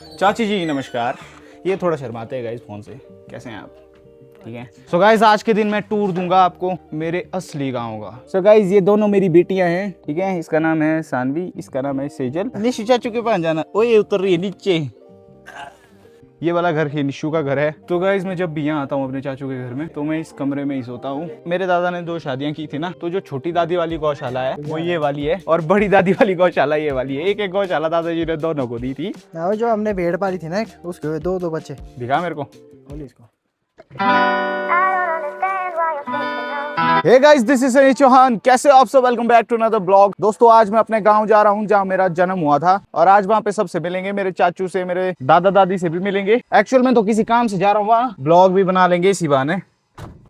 चाची जी नमस्कार। ये थोड़ा शर्माते हैं गाइस फोन से। कैसे हैं आप? ठीक है। सो गाइस आज के दिन मैं टूर दूंगा आपको मेरे असली गांव का। सो गाइस ये दोनों मेरी बेटियां हैं, ठीक है। इसका नाम है सानवी, इसका नाम है सेजल। निशु चाचू के पास जाना। ओए उतर रही है नीचे। ये वाला घर है निशु का घर है। तो गाइस मैं जब भी यहाँ आता हूँ अपने चाचू के घर में तो मैं इस कमरे में ही सोता हूँ। मेरे दादा ने 2 शादियां की थी ना, तो जो छोटी दादी वाली गौशाला है वो ये वाली है और बड़ी दादी वाली गौशाला ये वाली है। एक एक गौशाला दादाजी ने दोनों को दी थी। जो हमने भेड़ पाली थी ना उसके दो बच्चे। दिखा मेरे को। खोल इसको। Hey guys this is Sunny Chauhan. कैसे हो आप सब? Welcome back to another vlog. दोस्तों आज मैं अपने गांव जा रहा हूं जहां मेरा जन्म हुआ था और आज वहां पे सबसे मिलेंगे, मेरे चाचू से, मेरे दादा दादी से भी मिलेंगे। एक्चुअल में तो किसी काम से जा रहा हूं, वहां ब्लॉग भी बना लेंगे इसी बहाने।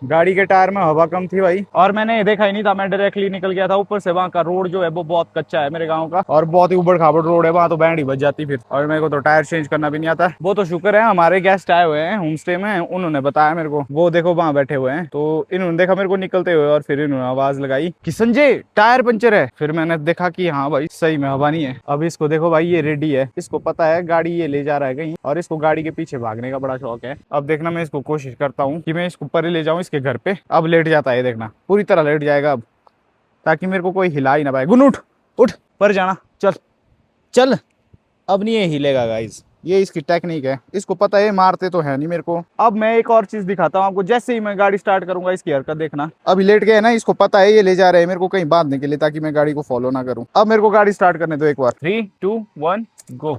गाड़ी के टायर में हवा कम थी भाई और मैंने देखा ही नहीं था, मैं डायरेक्टली निकल गया था। ऊपर से वहाँ का रोड जो है वो बहुत कच्चा है मेरे गांव का और बहुत ही उबड़ खाबड़ रोड है, वहाँ तो बैंड ही बज जाती फिर। और मेरे को तो टायर चेंज करना भी नहीं आता। वो तो शुक्र है हमारे गेस्ट आए हुए हैं होम स्टे में, उन्होंने बताया मेरे को। वो देखो वहाँ बैठे हुए हैं, तो इन्होंने देखा मेरे को निकलते हुए और फिर इन्होंने आवाज लगाई कि संजय टायर पंचर है। फिर मैंने देखा कि हाँ भाई सही में हवा नहीं है। अब इसको देखो भाई, ये रेडी है, इसको पता है गाड़ी ये ले जा रहा है कहीं और इसको गाड़ी के पीछे भागने का बड़ा शौक है। अब देखना मैं इसको कोशिश करता हूँ कि मैं इसको परे ले जाऊँ इसके घर पे। अब लेट जाता है, देखना पूरी तरह लेट जाएगा अब, ताकि मेरे को कोई हिला ही ना पाए। गुन उठ उठ, पर जाना, चल चल। अब नहीं ये हिलेगा गाइस, ये इसकी टेक्निक है, इसको पता है मारते तो है नहीं मेरे को। अब मैं एक और चीज दिखाता हूँ आपको। जैसे ही मैं गाड़ी स्टार्ट करूंगा इसकी हरकत देखना। अभी लेट गए ना, इसको पता है ये ले जा रहे हैं मेरे को कहीं बांधने के लिए, ताकि मैं गाड़ी को फॉलो ना करूं। अब मेरे को गाड़ी स्टार्ट करने दो एक बार। 3 2 1 गो।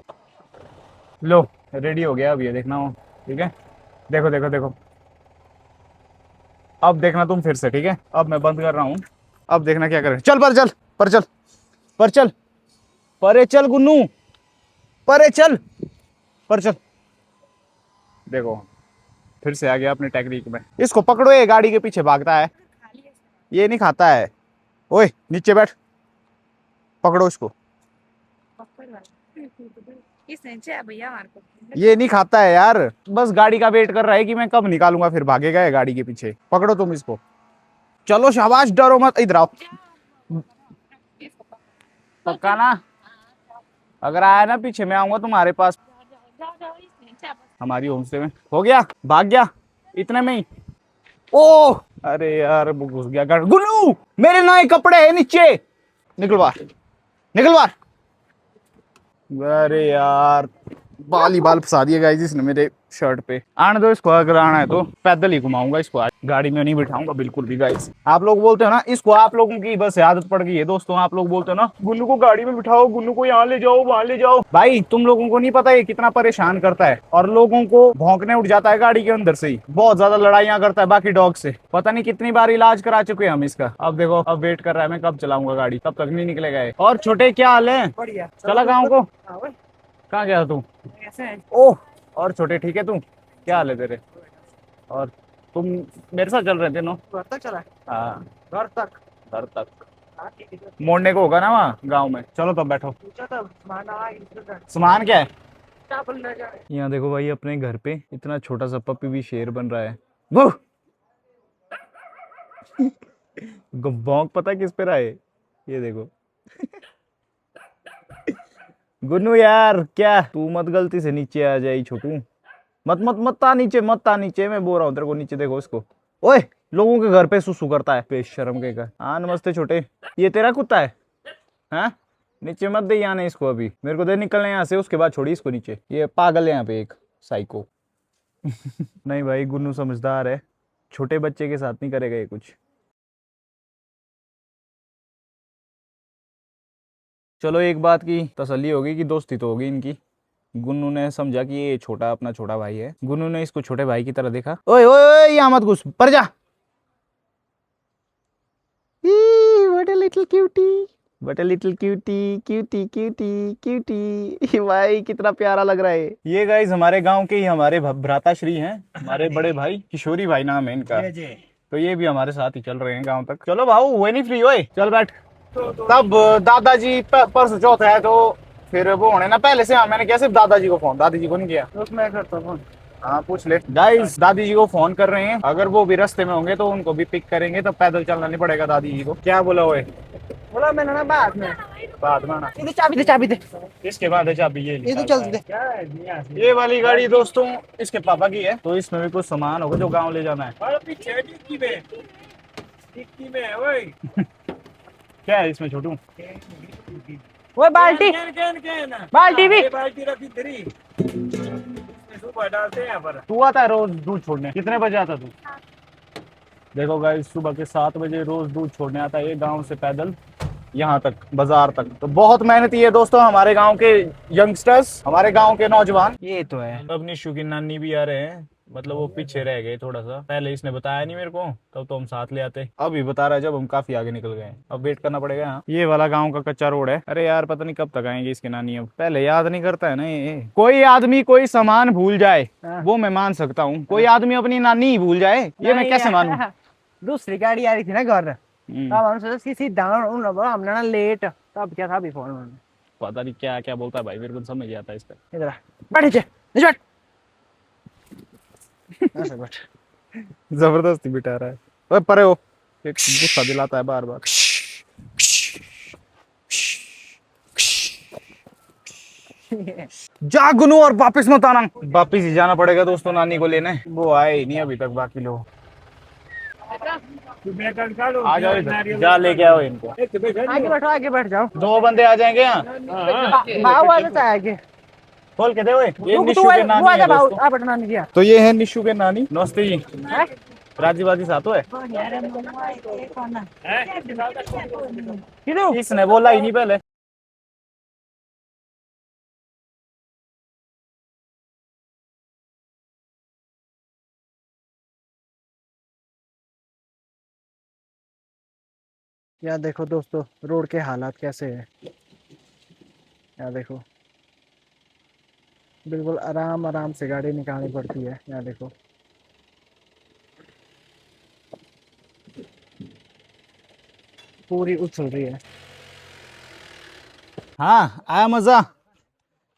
लो रेडी हो गया अब, ये देखना हो, ठीक है। देखो देखो देखो, अब देखना तुम फिर से, ठीक है। अब मैं बंद कर रहा हूँ, अब देखना क्या करें। चल पर चल, पर चल, पर चल, परे चल गुन्नू, परे चल, पर चल। देखो फिर से आ गया अपनी टेक्निक में। इसको पकड़ो, ये गाड़ी के पीछे भागता है, ये नहीं खाता है। ओए नीचे बैठ, पकड़ो इसको। ये नहीं खाता है यार, बस गाड़ी का वेट कर रहा है कि मैं कब निकालूंगा, फिर भागेगा ये गाड़ी के पीछे। पकड़ो तुम इसको, चलो शाबाश, डरो मत, इधर आओ। पक्का ना? अगर आया ना पीछे, मैं आऊंगा तुम्हारे पास। हमारी होम स्टे में हो गया, भाग गया इतने में ही। ओ अरे यार वो घुस गया। गुल्लू मेरे नए कपड़े है नीचे, निकल बाहर, निकल बाहर। अरे यार बाल ही बाल फंसा दिए गाइस इसने मेरे शर्ट पे। आने दो इसको, अगर आना है तो पैदल ही घुमाऊंगा इसको, आज गाड़ी में नहीं बिठाऊंगा बिल्कुल भी गाइस। आप लोग बोलते हो ना इसको, आप लोगों की बस आदत पड़ गई है दोस्तों। आप लोग बोलते हो ना गुन्नू को गाड़ी में बिठाओ, गुन्नू को यहाँ ले जाओ वहां ले जाओ। भाई तुम लोगों को नहीं पता ये कितना परेशान करता है और लोगों को भौंकने उठ जाता है गाड़ी के अंदर से ही। बहुत ज्यादा लड़ाइयां करता है बाकी डॉग से। पता नहीं कितनी बार इलाज करा चुके हैं हम इसका। अब देखो अब वेट कर रहा है मैं कब चलाऊंगा गाड़ी, तब तक नहीं निकलेगा ये। और छोटे क्या हाल है? बढ़िया। चला गाँव को? कहाँ गया तू? ओह और छोटे ठीक है तू? क्या हाल है तेरे? और तुम मेरे साथ चल रहे थे नो? घर तक चला? हाँ घर तक। घर तक मोड़ने को होगा ना वहाँ गांव में। चलो तब बैठो। सामान क्या है? यहाँ देखो भाई अपने घर पे इतना छोटा सा पप्पी भी शेर बन रहा है। वो भौंक पता किस पे रहा है? ये देखो। गुन्नू यार क्या, तू मत गलती से नीचे आ जाए छोटू, मत मत मत आ नीचे, मत आ नीचे, मैं बोल रहा हूँ तेरे को नीचे। देखो इसको, ओए लोगों के घर पे सुसु करता है बेशरम के का। हाँ नमस्ते छोटे, ये तेरा कुत्ता है? हाँ नीचे मत दे यहाँ इसको, अभी मेरे को दे निकलने यहाँ से, उसके बाद छोड़ी इसको नीचे। ये पागल है यहाँ पे एक साइको। नहीं भाई गुन्नू समझदार है, छोटे बच्चे के साथ नहीं करेगा ये कुछ। चलो एक बात की तसल्ली होगी कि दोस्ती तो होगी इनकी। गुन्नू ने समझा कि ये छोटा अपना छोटा भाई है, गुन्नू ने इसको छोटे भाई की तरह देखा। ओए ओए ओए यहाँ मत घुस, पर जा। What a little cutie, what a little cutie, cutie cutie cutie। भाई कितना प्यारा लग रहा है ये। गाइस हमारे गांव के ही हमारे भ्राताश्री हैं, हमारे बड़े भाई, किशोरी भाई नाम है इनका। तो ये भी हमारे साथ ही चल रहे हैं गांव तक। चलो भाऊ हुए नहीं फ्री, ओए चल बैठ। तब दादाजी परसों चौथ है तो फिर वो होने ना पहले से। हाँ मैंने किया सिर्फ दादाजी को फोन, दादी जी को नहीं किया। मैं करता हूँ। हाँ पूछ ले। गाइस दादी जी को फोन कर रहे हैं, अगर वो भी रास्ते में होंगे तो उनको भी पिक करेंगे, तो पैदल चलना नहीं पड़ेगा दादी जी को। क्या बोला ओए? बोला मैंने ना बाद में। बाद में आना। इधर चाबी दे, चाबी दे। इसके बाद है चाबी ये इधर चल दे। ये वाली गाड़ी दोस्तों इसके पापा की है, तो इसमें भी कुछ सामान होगा जो गांव ले जाना है। क्या है इसमें छोटू? वो बाल्टी, बाल्टी भी। तू आता है रोज दूध छोड़ने? कितने बजे आता तू? देखो गाइस, सुबह के 7 बजे रोज दूध छोड़ने आता है ये गांव से पैदल यहाँ तक, बाजार तक। तो बहुत मेहनती है दोस्तों हमारे गांव के यंगस्टर्स, हमारे गांव के नौजवान। ये तो है। अब निशु की नानी भी आ रहे हैं, मतलब वो पीछे रह गए थोड़ा सा, पहले इसने बताया नहीं मेरे को, तब तो हम साथ ले आते। अभी बता रहा है जब हम काफी आगे निकल गए। अब वेट करना पड़ेगा यहाँ। ये वाला गांव का कच्चा रोड है। अरे यार पता नहीं कब तक आएंगे इसके नानी। अब पहले याद नहीं करता है ना ये। कोई आदमी कोई सामान भूल जाए वो मैं मान सकता हूँ, कोई आदमी अपनी नानी ही भूल जाए ये मैं कैसे मानूं? दूसरी गाड़ी आ रही थी ना घर, तब हम सोचा सीधा हमने ना लेट, तब क्या था अभी फोन उन्होंने। पता नहीं क्या क्या बोलता है भाई, मेरे को समझ नहीं आता इसका। इधर आ, बैठ नीचे, नीचे बैठ। ऐसे बैठ। जबरदस्ती बिठा रहा है। ओए परे हो, एक गुस्सा दिलाता है बार बार। जा गुनू और वापस मत आना। वापस ही जाना पड़ेगा दोस्तों नानी को लेने, वो आए ही नहीं अभी तक बाकी लोग। आ जाओ इधर, जा लेके आओ इनको। आगे बैठो, आगे बैठ जाओ। 2 बंदे आ जाएंगे यहाँ। भाव वाले से आगे खोल के दे। ओए ये तू निशु के नानी है दोस्तों। आ बैठना नहीं किया। तो ये है निशु के नानी। नमस्ते जी। राजी बाजी साथ है। इसने बोला ही नहीं पहले। यहाँ देखो दोस्तों रोड के हालात कैसे है। यहाँ देखो बिल्कुल आराम आराम से गाड़ी निकालनी पड़ती है। यहाँ देखो पूरी उछल रही है। हाँ आया मजा।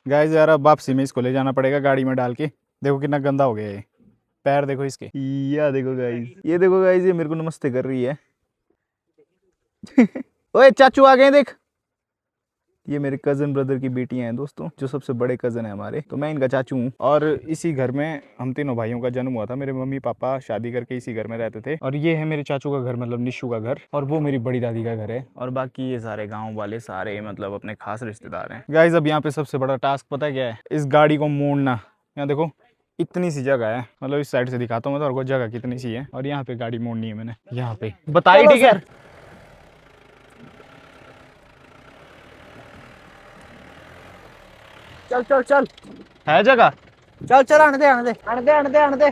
गाइस यार अब वापसी में इसको ले जाना पड़ेगा गाड़ी में डाल के। देखो कितना गंदा हो गया ये। पैर देखो इसके। ये देखो गाइस, ये देखो गाइस, ये मेरे को नमस्ते कर रही है। ओए चाचू आ गए देख। ये मेरे कजन ब्रदर की बेटियां हैं दोस्तों, जो सबसे बड़े कजन है हमारे। तो मैं इनका चाचू हूँ और इसी घर में हम तीनों भाइयों का जन्म हुआ था। मेरे मम्मी पापा शादी करके इसी घर में रहते थे। और ये है मेरे चाचू का घर, मतलब निशु का घर, और वो मेरी बड़ी दादी का घर है। और बाकी ये सारे गाँव वाले सारे मतलब अपने खास रिश्तेदार हैं। गाइस अब यहाँ पे सबसे बड़ा टास्क पता है क्या है? इस गाड़ी को मोड़ना। यहाँ देखो इतनी सी जगह है, मतलब इस साइड से दिखाता हूँ मैं तो, और जगह कितनी सी है। और यहाँ पे गाड़ी मोड़नी है मैंने, यहाँ पे बताई ठीक है। चल चल चल, है जगह? चल चल, आने दे आने दे आने दे आने दे आने दे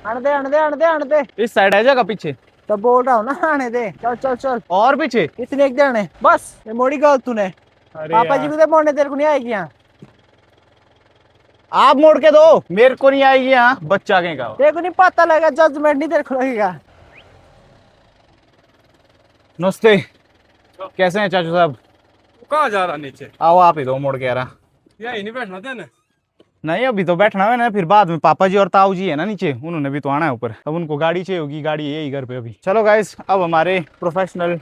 आने दे आने दे आने दे आने दे। इस साइड है जगह पीछे, तो बोल रहा हूँ ना आने दे। चल चल चल, और पीछे इतने एक देने बस। ये मोड़ी गल तूने। पापा जी भी तो मोड़ने, तेरे को नहीं आएगी यहाँ। आप मोड़ के दो, मेरे को नहीं आएगी यहाँ। बच्चा के का तेरे को नहीं पता लगेगा, जजमेंट नहीं तेरे को लगेगा। नमस्ते, कैसे हैं चाचू साहब? कहाँ जा रहा नीचे? आओ आप ही दो मोड़ के। आ रहा यही नहीं बैठना था ना? नहीं अभी तो बैठना है ना, फिर बाद में पापा जी और ताऊ जी है ना नीचे, उन्होंने भी तो आना है ऊपर। अब उनको गाड़ी चाहिए होगी, गाड़ी है ही घर पे अभी। चलो गाइस अब हमारे प्रोफेशनल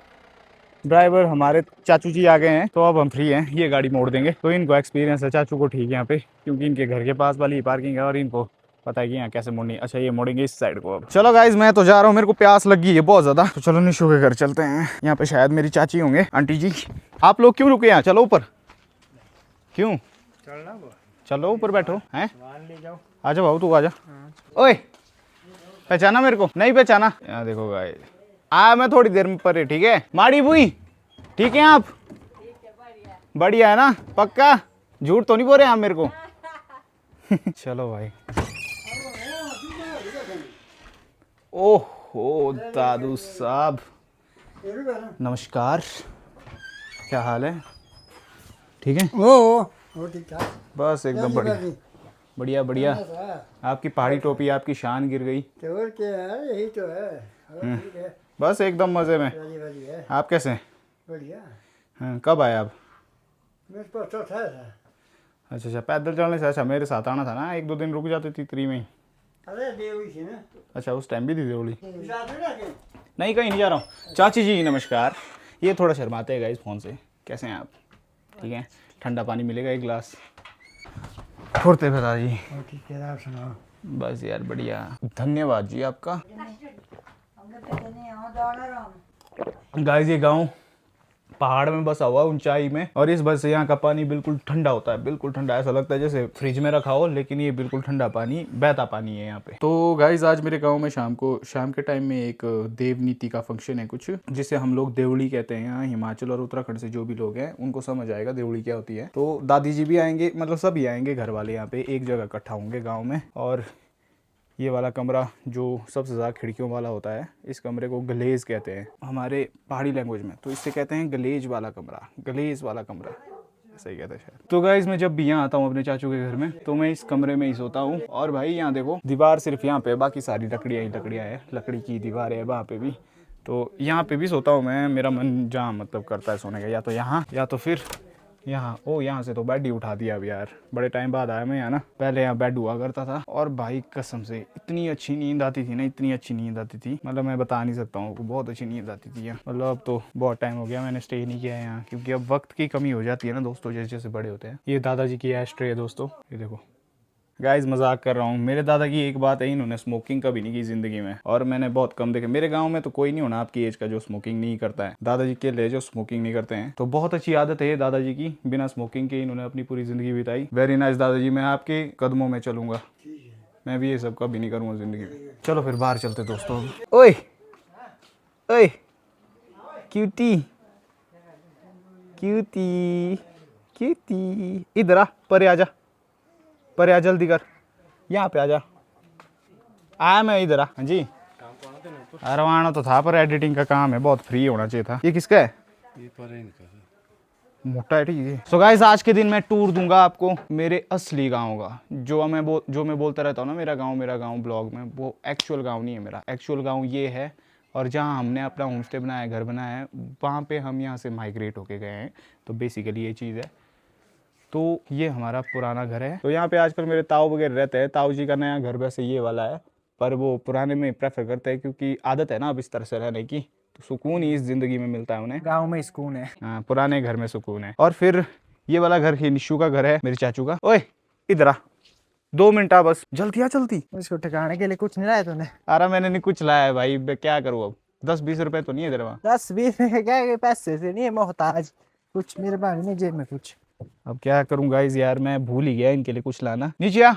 ड्राइवर हमारे चाचू जी आ गए हैं, तो अब हम फ्री हैं, ये गाड़ी मोड़ देंगे। तो इनको एक्सपीरियंस है चाचू को ठीक है यहाँ पे, क्योंकि इनके घर के पास वाली पार्किंग है और इनको पता है कि यहाँ कैसे मोड़नी है। अच्छा ये मोड़ेंगे इस साइड को। अब चलो गाइस मैं तो जा रहा हूँ, मेरे को प्यास लगी है बहुत ज्यादा। तो चलो निशु के घर चलते हैं। यहाँ पे शायद मेरी चाची होंगे। आंटी जी आप लोग क्यों रुके यहाँ? चलो ऊपर। क्यों? चलो ऊपर बैठो हैं। आजा भाऊ तू आजा। ओए पहचाना मेरे को? नहीं पहचाना? यहाँ देखो गाइस मैं थोड़ी देर में परे, ठीक है? माड़ी बुई ठीक है आप? बढ़िया है ना? पक्का झूठ तो नहीं बोल रहे आप मेरे को? चलो भाई। ओहो दादू साहब नमस्कार, क्या हाल है? ठीक है? वो ठीक है बस एकदम बढ़िया बढ़िया बढ़िया। आपकी पहाड़ी टोपी आपकी शान गिर गई। तो क्या है, यही तो है। बस एकदम मजे में। आप कैसे हैं? बढ़िया। हाँ, कब आए आप? मेरे पास तो था। अच्छा अच्छा, पैदल चलने से अच्छा मेरे साथ आना था ना, 1-2 दिन रुक जाते तीतरी में ही। अरे देवी थी ना। अच्छा उस टाइम भी थी देवली? नहीं कहीं नहीं जा रहा हूँ। चाची जी नमस्कार, ये थोड़ा शर्माते हैं गाइस फ़ोन से। कैसे हैं आप? ठीक है, ठंडा पानी मिलेगा 1 गिलास। छोड़ते पिताजी। ठीक है, आप सुनाओ। बस यार बढ़िया, धन्यवाद जी आपका। गाइस ये गांव पहाड़ में बसा हुआ है, ऊंचाई में, और इस वजह से यहाँ का पानी बिल्कुल ठंडा होता है, बिल्कुल ठंडा। ऐसा लगता है जैसे फ्रिज में रखा हो, लेकिन ये बिल्कुल ठंडा पानी, बहता पानी है यहाँ पे। तो गाइस आज मेरे गांव में शाम के टाइम में एक देवनीति का फंक्शन है कुछ, जिसे हम लोग देवड़ी कहते हैं। यहाँ हिमाचल और उत्तराखंड से जो भी लोग हैं उनको समझ आएगा देवड़ी क्या होती है। तो दादी जी भी आएंगे, मतलब सभी आएंगे, घर वाले यहाँ पे एक जगह इकट्ठा होंगे गाँव में। और ये वाला कमरा जो सबसे ज़्यादा खिड़कियों वाला होता है, इस कमरे को गलेज कहते हैं हमारे पहाड़ी लैंग्वेज में। तो इससे कहते हैं गलेज वाला कमरा, गलेज वाला कमरा सही कहते हैं शायद। तो गाइस मैं जब भी यहाँ आता हूँ अपने चाचू के घर में, तो मैं इस कमरे में ही सोता हूँ। और भाई यहाँ देखो, दीवार सिर्फ यहाँ पे, बाकी सारी लकड़ियाँ ही लकड़ियाँ है, लकड़ी की दीवार है वहाँ पे भी। तो यहाँ पे भी सोता हूँ मैं, मेरा मन जहाँ मतलब करता है सोने का, या तो यहाँ या तो फिर यहाँ। ओ यहाँ से तो बेड ही उठा दिया अब यार, बड़े टाइम बाद आया मैं यहाँ ना। पहले यहाँ बेड हुआ करता था, और भाई कसम से इतनी अच्छी नींद आती थी ना, इतनी अच्छी नींद आती थी, मतलब मैं बता नहीं सकता हूँ, बहुत अच्छी नींद आती थी यहाँ। मतलब अब तो बहुत टाइम हो गया मैंने स्टे नहीं किया है यहाँ, क्योंकि अब वक्त की कमी हो जाती है ना दोस्तों, जैसे जैसे बड़े होते हैं। ये दादाजी की एस्ट्रे है दोस्तों, ये देखो। गाइस मजाक कर रहा हूँ, मेरे दादा की एक बात है, इन्होंने स्मोकिंग कभी नहीं की जिंदगी में, और मैंने बहुत कम देखे। मेरे गांव में तो कोई नहीं होना आपकी एज का जो स्मोकिंग नहीं करता है। दादाजी के लिए जो स्मोकिंग नहीं करते हैं, तो बहुत अच्छी आदत है दादाजी की, बिना स्मोकिंग के इन्होंने अपनी पूरी जिंदगी बिताई। वेरी नाइस दादाजी, मैं आपके कदमों में चलूंगा, मैं भी ये सब कभी नहीं करूँगा जिंदगी में। चलो फिर बाहर चलते दोस्तों। ओए ओए क्यूटी क्यूटी क्यूटी, इधर आ, परे आजा, पर आ, जल्दी कर, यहाँ पे आजा। आया मैं इधर आ। हाँ जी, अरे आना तो था, पर एडिटिंग का काम है, बहुत फ्री होना चाहिए था। ये किसका है? ये पर मोटा है, ठीक है। सो गाइस आज के दिन मैं टूर दूंगा आपको मेरे असली गांव का, जो मैं बोलता रहता हूँ ना, मेरा गांव ब्लॉग में, वो एक्चुअल गांव नहीं है मेरा। एक्चुअल गांव ये है, और जहाँ हमने अपना होम स्टे बनाया है, घर बनाया है, वहाँ पे हम यहाँ से माइग्रेट होके गए हैं। तो बेसिकली ये चीज़ है। तो ये हमारा पुराना घर है। तो यहाँ पे आजकल मेरे ताऊ वगैरह रहते हैं। ताऊ जी का नया घर वैसे ये वाला है, पर वो पुराने में प्रेफर करते हैं, क्योंकि आदत है ना अब इस तरह से रहने की, तो सुकून ही इस जिंदगी में मिलता है उन्हें। गाँव में सुकून है। हाँ, पुराने घर में सुकून है। और फिर ये वाला घर ये निशु का घर है, मेरे चाचू का। ओए इधर आ, 2 मिनट आ बस, जल्दी आ जल्दी। इसको ठिकाने के लिए कुछ नहीं लाया तूने? अरे मैंने नहीं कुछ लाया है भाई, मैं क्या करूँ अब, 10-20 रुपए तो नहीं है तेरे वहाँ? 10-20 क्या पैसे से नहीं है मोहताज, कुछ मेरे पास नहीं जेब में कुछ। अब क्या करूँ गाइस यार, मैं भूल ही गया इनके लिए कुछ लाना। नीचे आ,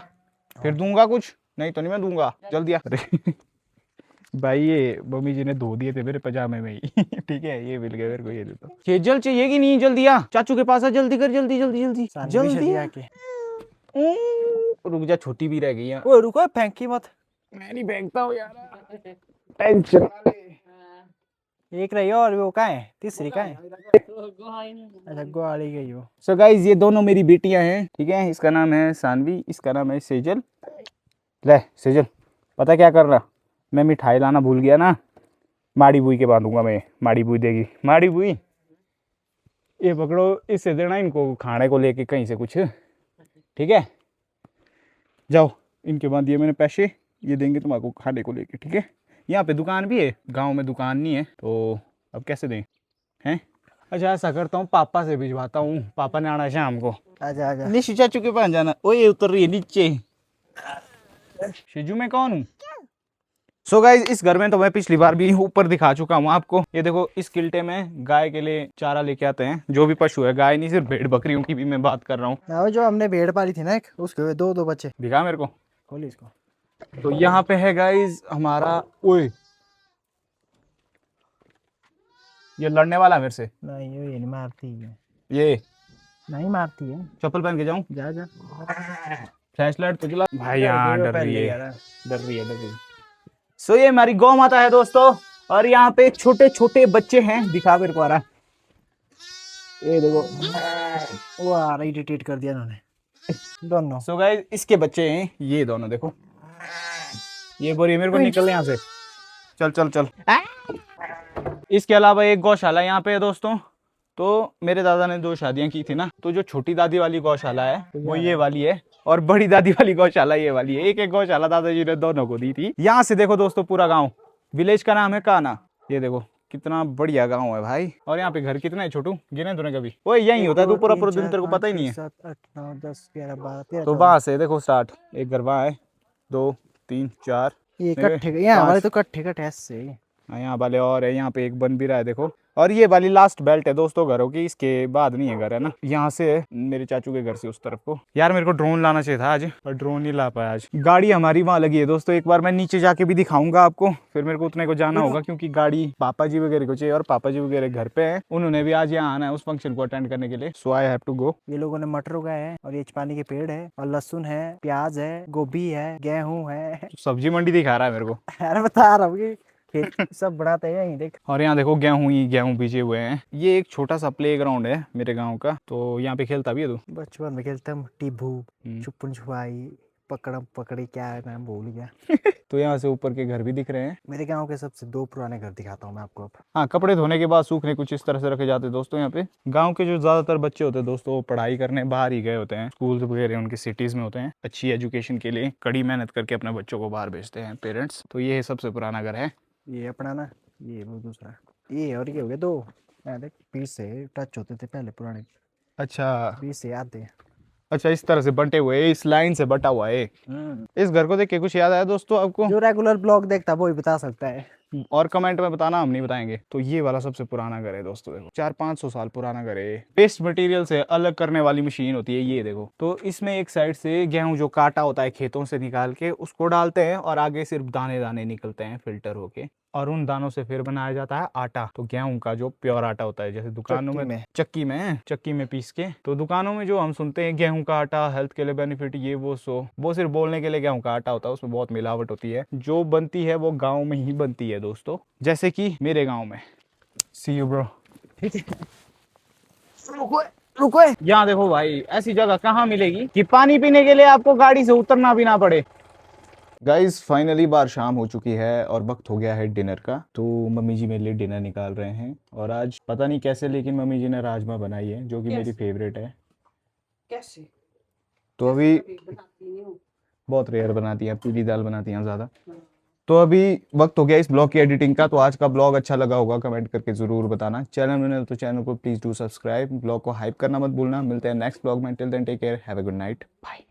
फिर दूंगा कुछ, नहीं तो नहीं मैं दूंगा, जल्दी आ। भाई ये मम्मी जी ने धो दिए थे मेरे पजामे में ही। ठीक है, ये मिल गए मेरे को, ये देता। केजल चाहिए कि नहीं? जल्दी आ, चाचू के पास आ, जल्दी कर, जल्दी जल्दी जल्दी जल्दी। रुक जा, छोटी भी रह गई है। ओ रुको, फेंकी मत। मैं नहीं फेंकता हूँ यार, टेंशन। एक रही और वो कहाँ है? तीसरी कहाँ है? अच्छा ग्वाली गई वो। सो गाइस ये दोनों मेरी बेटियां हैं, ठीक है। इसका नाम है सानवी, इसका नाम है सेजल। ले सेजल, पता क्या कर रहा, मैं मिठाई लाना भूल गया ना, माड़ी बुई के बांधूंगा मैं, माड़ी बुई देगी। माड़ी बुई ये पकड़ो, इससे देना इनको खाने को लेके कहीं से कुछ, ठीक है। जाओ, इनके बांधिए मैंने पैसे, ये देंगे तुम्हारे खाने को लेके, ठीक है। यहाँ पे दुकान भी है, गांव में दुकान नहीं है, तो अब कैसे दें हैं? अच्छा ऐसा करता हूँ, पापा से भिजवाता हूँ, पापा ने आना शाम को। आजा आजा। निशु चाचू के पास जाना। ओए उतर रही है नीचे। शिजू मैं कौन हूँ? सो गाइस इस घर में तो मैं पिछली बार भी ऊपर दिखा चुका हूँ आपको। ये देखो, इस किल्टे में गाय के लिए चारा लेके आते हैं, जो भी पशु है, गाय नहीं सिर्फ भेड़ बकरियों की भी मैं बात कर रहा हूँ। जो हमने भेड़ पाली थी ना एक, उसके 2 बच्चे। दिखा मेरे को, खोल इसको। तो यहाँ पे है गाइस हमारा। ओए ये लड़ने वाला है मेरे से। नहीं ये नहीं मारती है, ये नहीं मारती है। चप्पल पहन के जाऊं? जा जा। फ्लैश लाइट तो चला भाई, यहाँ डर रही है, डर रही है। सो ये हमारी गौ माता है दोस्तों, और यहाँ पे छोटे छोटे बच्चे हैं, दिखा मेरे को आ रहा, ये देखो, वो आ रहा, इरिटेट कर दिया इन्होंने दोनों। सो गाइस इसके बच्चे हैं ये दोनों, देखो ये बोरिए मेरे को, निकल यहाँ से, चल चल चल। इसके अलावा एक गौशाला यहाँ पे है दोस्तों। तो मेरे दादा ने 2 शादियां की थी ना, तो जो छोटी दादी वाली गौशाला है वो ये वाली है, और बड़ी दादी वाली गौशाला ये वाली है। एक गौशाला दादाजी ने दोनों को दी थी। यहाँ से देखो दोस्तों पूरा गांव, विलेज का नाम है काना। ये देखो कितना बढ़िया गांव है भाई। और यहाँ पे घर कितने है छोटू, गिने तूने कभी? वो यही होता है, तू पूरा पूरा दिन तेरे को पता ही नहीं है। 7 8 9 10 11 12 13 तो वहां से देखो स्टार्ट, एक घर वहाँ है, 2 3 4, ये इकट्ठे यहाँ वाले तो इकट्ठे ऐसे। यहाँ वाले और है, यहाँ पे एक बन भी रहा है देखो। और ये वाली लास्ट बेल्ट है दोस्तों घरों की, इसके बाद नहीं है घर, है ना। यहाँ से है मेरे चाचू के घर से उस तरफ को। यार मेरे को ड्रोन लाना चाहिए था आज, पर ड्रोन नहीं ला पाया आज। गाड़ी हमारी वहाँ लगी है दोस्तों, एक बार मैं नीचे जाके भी दिखाऊंगा आपको, फिर मेरे को उतने को जाना होगा क्योंकि गाड़ी पापा जी वगैरह को चाहिए और पापा जी वगैरह घर पे हैं, उन्होंने भी आज यहाँ आना है उस फंक्शन को अटेंड करने के लिए। सो आई हैव टू गो। ये लोगों ने मटर उगाए हैं और ये पानी के पेड़ है और लहसुन है, प्याज है, गोभी है, गेहूं है। सब्जी मंडी दिखा रहा है मेरे को। अरे बता रहा हूँ कि खेत सब बढ़ाते हैं यहीं देख। और यहाँ देखो गेहूं ही गेहूं बीजे हुए हैं। ये एक छोटा सा प्ले ग्राउंड है मेरे गांव का, तो यहाँ पे खेलता भी है तू? बचपन में खेलते हम टिब्बू, छुपन छुपाई, पकड़म पकड़ी, क्या है नाम भूल गया। तो यहाँ से ऊपर के घर भी दिख रहे हैं। मेरे गांव के सबसे 2 पुराने घर दिखाता हूँ मैं आपको अब। हाँ, कपड़े धोने के बाद सूखने कुछ इस तरह से रखे जाते हैं दोस्तों। यहाँ पे गांव के जो ज्यादातर बच्चे होते हैं दोस्तों, वो पढ़ाई करने बाहर ही गए होते हैं, स्कूल वगैरह उनके सिटीज में होते हैं, अच्छी एजुकेशन के लिए कड़ी मेहनत करके अपने बच्चों को बाहर भेजते हैं पेरेंट्स। तो ये सबसे पुराना घर है। ये अपना ना, ये वो दूसरा, ये और ये हो गए 2। देख 20 से टच होते थे पहले पुराने, अच्छा 20 से याद है। अच्छा, इस तरह से बंटे हुए, इस लाइन से बटा हुआ है। इस घर को देख के कुछ याद आया दोस्तों आपको? जो रेगुलर ब्लॉग देखता वो ही बता सकता है। और कमेंट में बताना, हम नहीं बताएंगे। तो ये वाला सबसे पुराना घर है दोस्तों, देखो 400-500 साल पुराना घर है। वेस्ट मटेरियल से अलग करने वाली मशीन होती है ये देखो। तो इसमें एक साइड से गेहूं जो काटा होता है खेतों से निकाल के उसको डालते हैं और आगे सिर्फ दाने दाने निकलते हैं फिल्टर होके, और उन दानों से फिर बनाया जाता है आटा। तो गेहूं का जो प्योर आटा होता है, जैसे दुकानों में चक्की में पीस के, तो दुकानों में जो हम सुनते हैं गेहूं का आटा हेल्थ के लिए बेनिफिट, ये वो सिर्फ बोलने के लिए गेहूं का आटा होता है, उसमें बहुत मिलावट होती है। जो बनती है वो गाँव में ही बनती है दोस्तों, जैसे कि मेरे गाँव में। सी यू ब्रो। ठीक है, रुको। यहाँ देखो भाई, ऐसी जगह कहाँ मिलेगी कि पानी पीने के लिए आपको गाड़ी से उतरना भी ना पड़े। गाइस फाइनली बार शाम हो चुकी है और वक्त हो गया है डिनर का। तो मम्मी जी मेरे लिए डिनर निकाल रहे हैं, और आज पता नहीं कैसे लेकिन मम्मी जी ने राजमा बनाई है जो कि मेरी फेवरेट है। कैसे? तो अभी बहुत रेयर बनाती हैं, पीली दाल बनाती हैं ज़्यादा। तो अभी वक्त हो गया इस ब्लॉग की एडिटिंग का। तो आज का ब्लॉग अच्छा लगा होगा कमेंट करके ज़रूर बताना। चैनल में तो चैनल को प्लीज़ डू सब्सक्राइब, ब्लॉग को हाइप करना मत भूलना। मिलते हैं नेक्स्ट ब्लॉग में, till then take care, have a good night, bye.